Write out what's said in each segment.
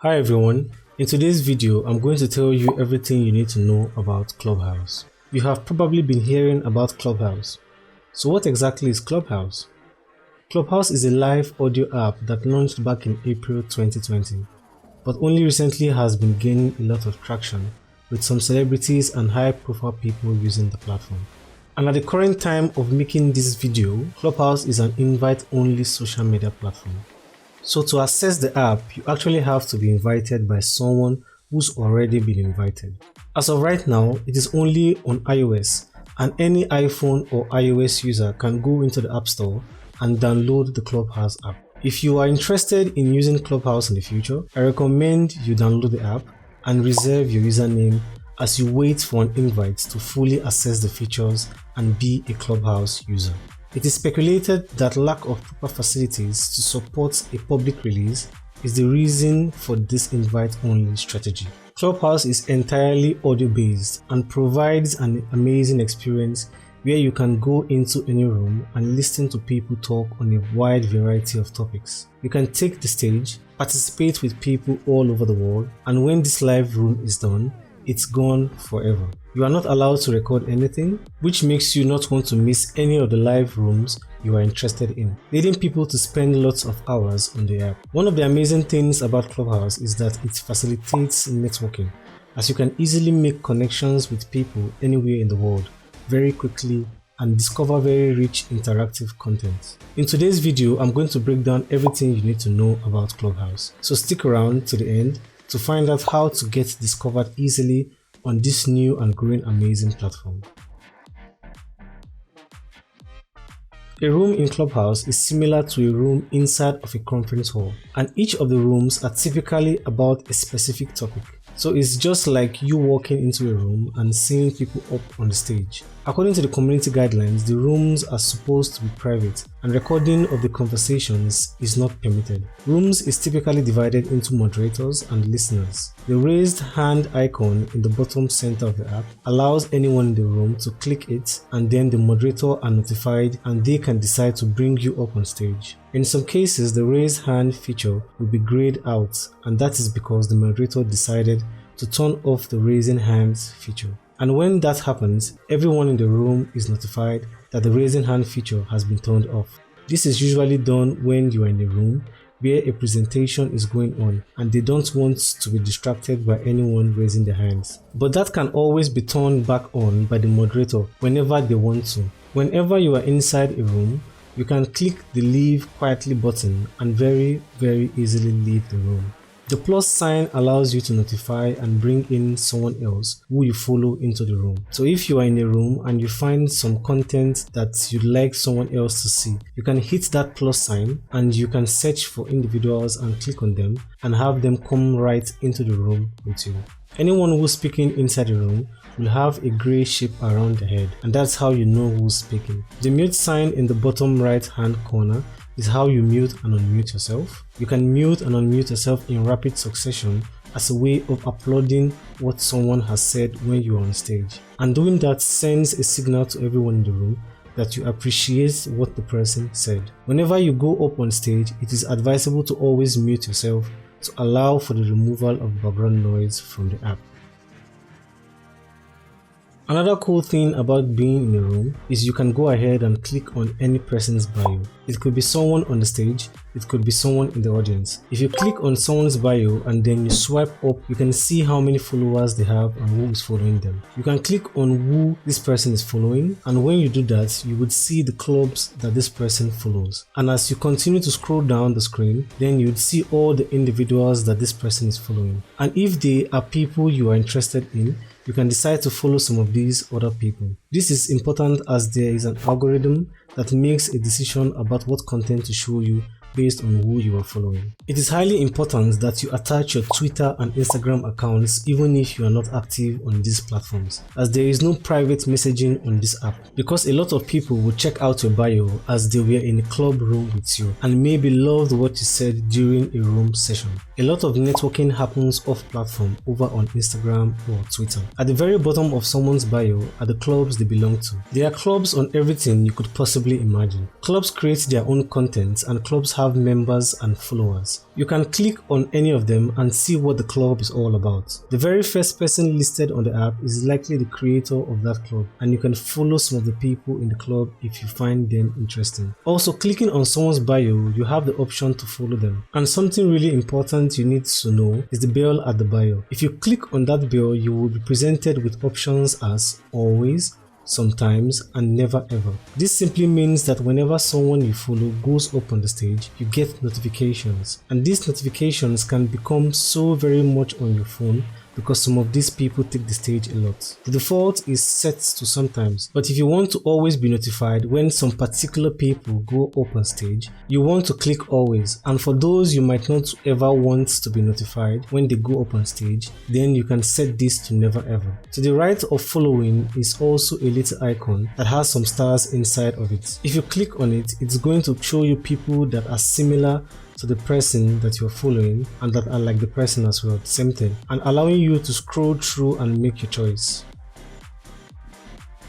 Hi everyone, in today's video I'm going to tell you everything you need to know about Clubhouse. You have probably been hearing about Clubhouse. So what exactly is Clubhouse? Clubhouse is a live audio app that launched back in April 2020, but only recently has been gaining a lot of traction with some celebrities and high-profile people using the platform. And at the current time of making this video, Clubhouse is an invite-only social media platform. So to access the app, you actually have to be invited by someone who's already been invited. As of right now, it is only on iOS, and any iPhone or iOS user can go into the App Store and download the Clubhouse app. If you are interested in using Clubhouse in the future, I recommend you download the app and reserve your username as you wait for an invite to fully access the features and be a Clubhouse user. It is speculated that lack of proper facilities to support a public release is the reason for this invite-only strategy. Clubhouse is entirely audio-based and provides an amazing experience where you can go into any room and listen to people talk on a wide variety of topics. You can take the stage, participate with people all over the world, and when this live room is done, it's gone forever. You are not allowed to record anything, which makes you not want to miss any of the live rooms you are interested in, leading people to spend lots of hours on the app. One of the amazing things about Clubhouse is that it facilitates networking, as you can easily make connections with people anywhere in the world very quickly and discover very rich interactive content. In today's video, I'm going to break down everything you need to know about Clubhouse, so stick around to the end to find out how to get discovered easily on this new and growing amazing platform. A room in Clubhouse is similar to a room inside of a conference hall, and each of the rooms are typically about a specific topic. So it's just like you walking into a room and seeing people up on the stage. According to the community guidelines, the rooms are supposed to be private and recording of the conversations is not permitted. Rooms is typically divided into moderators and listeners. The raised hand icon in the bottom center of the app allows anyone in the room to click it, and then the moderator are notified and they can decide to bring you up on stage. In some cases, the raise hand feature will be grayed out, and that is because the moderator decided to turn off the raising hands feature. And when that happens, everyone in the room is notified that the raising hand feature has been turned off. This is usually done when you are in a room where a presentation is going on and they don't want to be distracted by anyone raising their hands. But that can always be turned back on by the moderator whenever they want to. Whenever you are inside a room, you can click the leave quietly button and very easily leave the room. The plus sign allows you to notify and bring in someone else who you follow into the room. So if you are in a room and you find some content that you'd like someone else to see, you can hit that plus sign and you can search for individuals and click on them and have them come right into the room with you. Anyone who's speaking inside the room will have a grey shape around the head, and that's how you know who's speaking. The mute sign in the bottom right hand corner is how you mute and unmute yourself. You can mute and unmute yourself in rapid succession as a way of uploading what someone has said when you are on stage. And doing that sends a signal to everyone in the room that you appreciate what the person said. Whenever you go up on stage, it is advisable to always mute yourself to allow for the removal of background noise from the app. Another cool thing about being in a room is you can go ahead and click on any person's bio. It could be someone on the stage, it could be someone in the audience. If you click on someone's bio and then you swipe up, you can see how many followers they have and who is following them. You can click on who this person is following, and when you do that, you would see the clubs that this person follows. And as you continue to scroll down the screen, then you would see all the individuals that this person is following. And if they are people you are interested in, you can decide to follow some of these other people. This is important as there is an algorithm that makes a decision about what content to show you based on who you are following. It is highly important that you attach your Twitter and Instagram accounts even if you are not active on these platforms, as there is no private messaging on this app, because a lot of people will check out your bio as they were in a club room with you and maybe loved what you said during a room session. A lot of networking happens off platform over on Instagram or Twitter. At the very bottom of someone's bio are the clubs they belong to. There are clubs on everything you could possibly imagine. Clubs create their own content and clubs have members and followers. You can click on any of them and see what the club is all about. The very first person listed on the app is likely the creator of that club, and you can follow some of the people in the club if you find them interesting. Also, clicking on someone's bio, you have the option to follow them. And something really important you need to know is the bell at the bio. If you click on that bell, you will be presented with options as always, sometimes, and never ever. This simply means that whenever someone you follow goes up on the stage, you get notifications, and these notifications can become so very much on your phone because some of these people take the stage a lot. The default is set to sometimes, but if you want to always be notified when some particular people go up on stage, you want to click always, and for those you might not ever want to be notified when they go up on stage, then you can set this to never ever. To the right of following is also a little icon that has some stars inside of it. If you click on it, it's going to show you people that are similar to the person that you're following and that are like the person as well, same thing, and allowing you to scroll through and make your choice.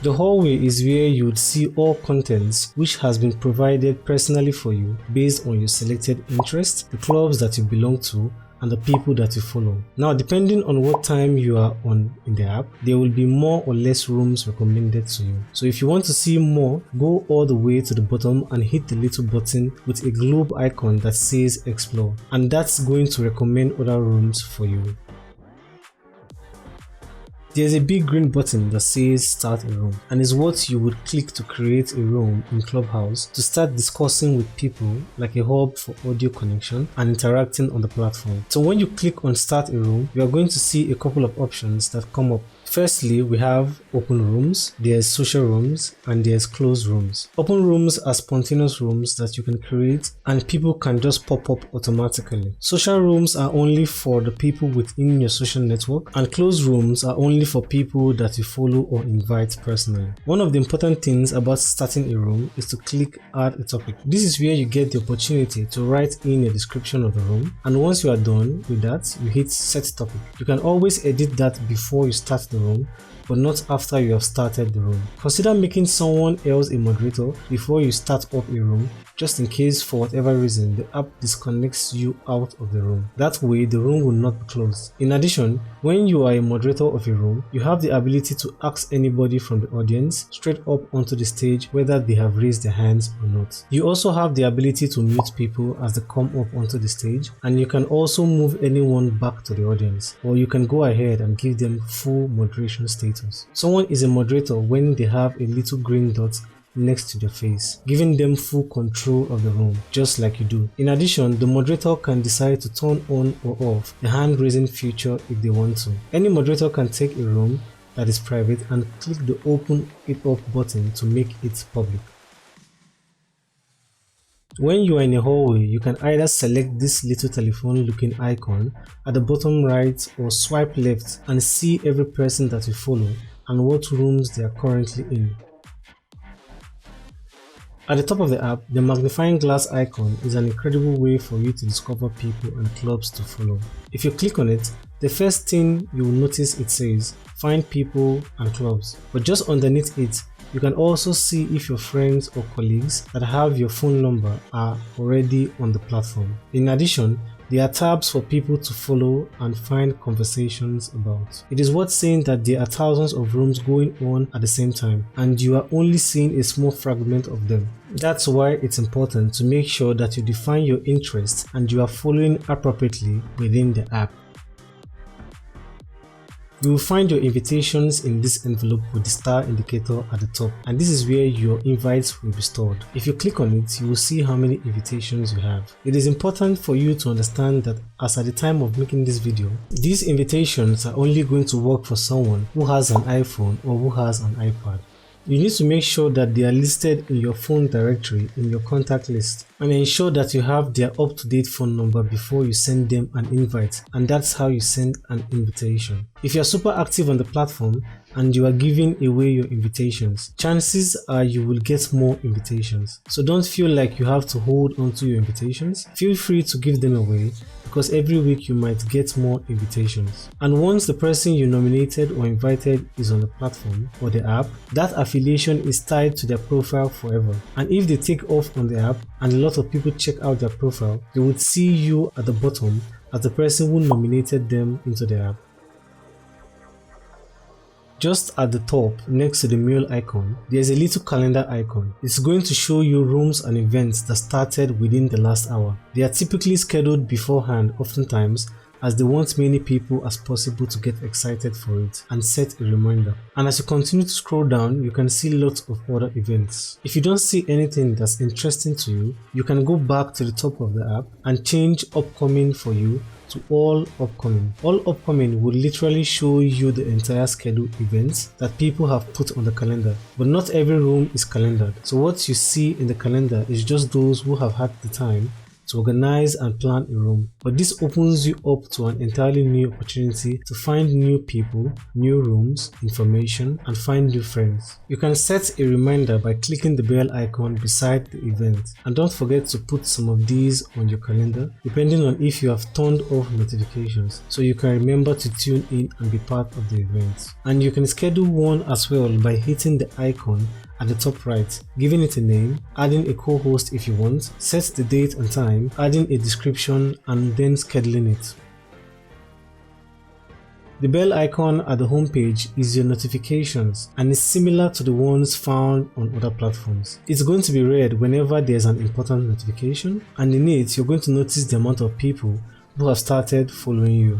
The hallway is where you would see all contents which has been provided personally for you based on your selected interests, the clubs that you belong to, and the people that you follow. Now, depending on what time you are on in the app, there will be more or less rooms recommended to you. So if you want to see more, go all the way to the bottom and hit the little button with a globe icon that says explore, and that's going to recommend other rooms for you. There's a big green button that says start a room, and is what you would click to create a room in Clubhouse to start discussing with people, like a hub for audio connection and interacting on the platform. So when you click on start a room, you are going to see a couple of options that come up. Firstly, we have open rooms, there's social rooms, and there's closed rooms. Open rooms are spontaneous rooms that you can create and people can just pop up automatically. Social rooms are only for the people within your social network, and closed rooms are only for people that you follow or invite personally. One of the important things about starting a room is to click add a topic. This is where you get the opportunity to write in a description of the room, and once you are done with that, you hit set topic. You can always edit that before you start the room, but not after you have started the room. Consider making someone else a moderator before you start up a room, just in case for whatever reason the app disconnects you out of the room. That way the room will not be closed. In addition, when you are a moderator of a room, you have the ability to ask anybody from the audience straight up onto the stage whether they have raised their hands or not. You also have the ability to mute people as they come up onto the stage, and you can also move anyone back to the audience, or you can go ahead and give them full moderation status. Someone is a moderator when they have a little green dot next to their face, giving them full control of the room, just like you do. In addition, the moderator can decide to turn on or off the hand raising feature if they want to. Any moderator can take a room that is private and click the open it up button to make it public. When you are in a hallway, you can either select this little telephone looking icon at the bottom right or swipe left and see every person that you follow and what rooms they are currently in. At the top of the app, the magnifying glass icon is an incredible way for you to discover people and clubs to follow. If you click on it, the first thing you will notice it says find people and clubs, but just underneath it, you can also see if your friends or colleagues that have your phone number are already on the platform. In addition, there are tabs for people to follow and find conversations about. It is worth saying that there are thousands of rooms going on at the same time, and you are only seeing a small fragment of them. That's why it's important to make sure that you define your interests and you are following appropriately within the app. You will find your invitations in this envelope with the star indicator at the top, and this is where your invites will be stored. If you click on it, you will see how many invitations you have. It is important for you to understand that as at the time of making this video, these invitations are only going to work for someone who has an iPhone or who has an iPad. You need to make sure that they are listed in your phone directory in your contact list, and ensure that you have their up-to-date phone number before you send them an invite, and that's how you send an invitation. If you are super active on the platform and you are giving away your invitations, chances are you will get more invitations. So don't feel like you have to hold on to your invitations. Feel free to give them away, because every week you might get more invitations. And once the person you nominated or invited is on the platform or the app, that affiliation is tied to their profile forever. And if they take off on the app and a lot of people check out their profile, they would see you at the bottom as the person who nominated them into the app. Just at the top, next to the mail icon, there's a little calendar icon. It's going to show you rooms and events that started within the last hour. They are typically scheduled beforehand, oftentimes, as they want many people as possible to get excited for it and set a reminder. And as you continue to scroll down, you can see lots of other events. If you don't see anything that's interesting to you, you can go back to the top of the app and change upcoming for you to all upcoming. All upcoming will literally show you the entire scheduled events that people have put on the calendar. But not every room is calendared. So what you see in the calendar is just those who have had the time to organize and plan a room. But this opens you up to an entirely new opportunity to find new people, new rooms, information, and find new friends. You can set a reminder by clicking the bell icon beside the event. And don't forget to put some of these on your calendar, depending on if you have turned off notifications, so you can remember to tune in and be part of the event. And you can schedule one as well by hitting the icon at the top right, giving it a name, adding a co-host if you want, set the date and time, adding a description, and then scheduling it. The bell icon at the home page is your notifications and is similar to the ones found on other platforms. It's going to be red whenever there's an important notification, and in it you're going to notice the amount of people who have started following you.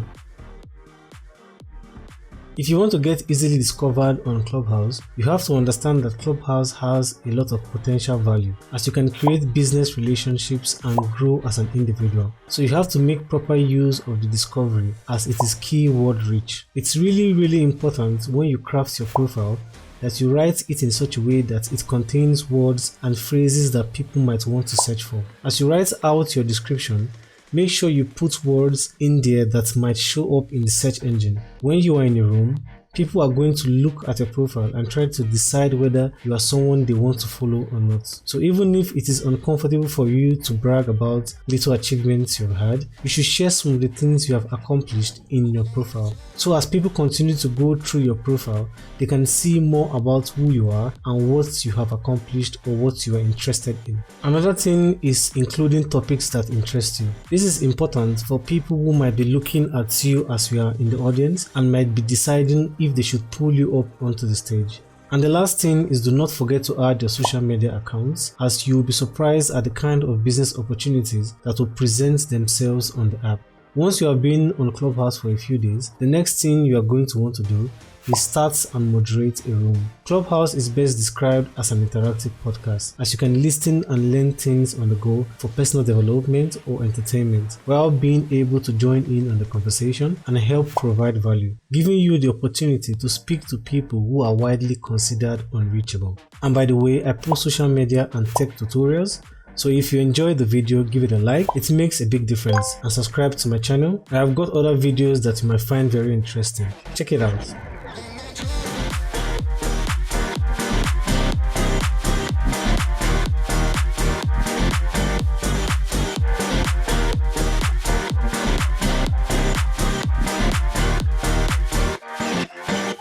If you want to get easily discovered on Clubhouse, you have to understand that Clubhouse has a lot of potential value, as you can create business relationships and grow as an individual. So you have to make proper use of the discovery, as it is keyword rich. It's really important when you craft your profile that you write it in such a way that it contains words and phrases that people might want to search for. As you write out your description, make sure you put words in there that might show up in the search engine. When you are in a room, people are going to look at your profile and try to decide whether you are someone they want to follow or not. So even if it is uncomfortable for you to brag about little achievements you've had, you should share some of the things you have accomplished in your profile. So as people continue to go through your profile, they can see more about who you are and what you have accomplished or what you are interested in. Another thing is including topics that interest you. This is important for people who might be looking at you as you are in the audience and might be deciding if they should pull you up onto the stage. And the last thing is, do not forget to add your social media accounts, as you will be surprised at the kind of business opportunities that will present themselves on the app. Once you have been on Clubhouse for a few days, the next thing you are going to want to do is start and moderate a room. Clubhouse is best described as an interactive podcast, as you can listen and learn things on the go for personal development or entertainment, while being able to join in on the conversation and help provide value, giving you the opportunity to speak to people who are widely considered unreachable. And by the way, I post social media and tech tutorials, so if you enjoyed the video, give it a like, it makes a big difference, and subscribe to my channel. I have got other videos that you might find very interesting. Check it out.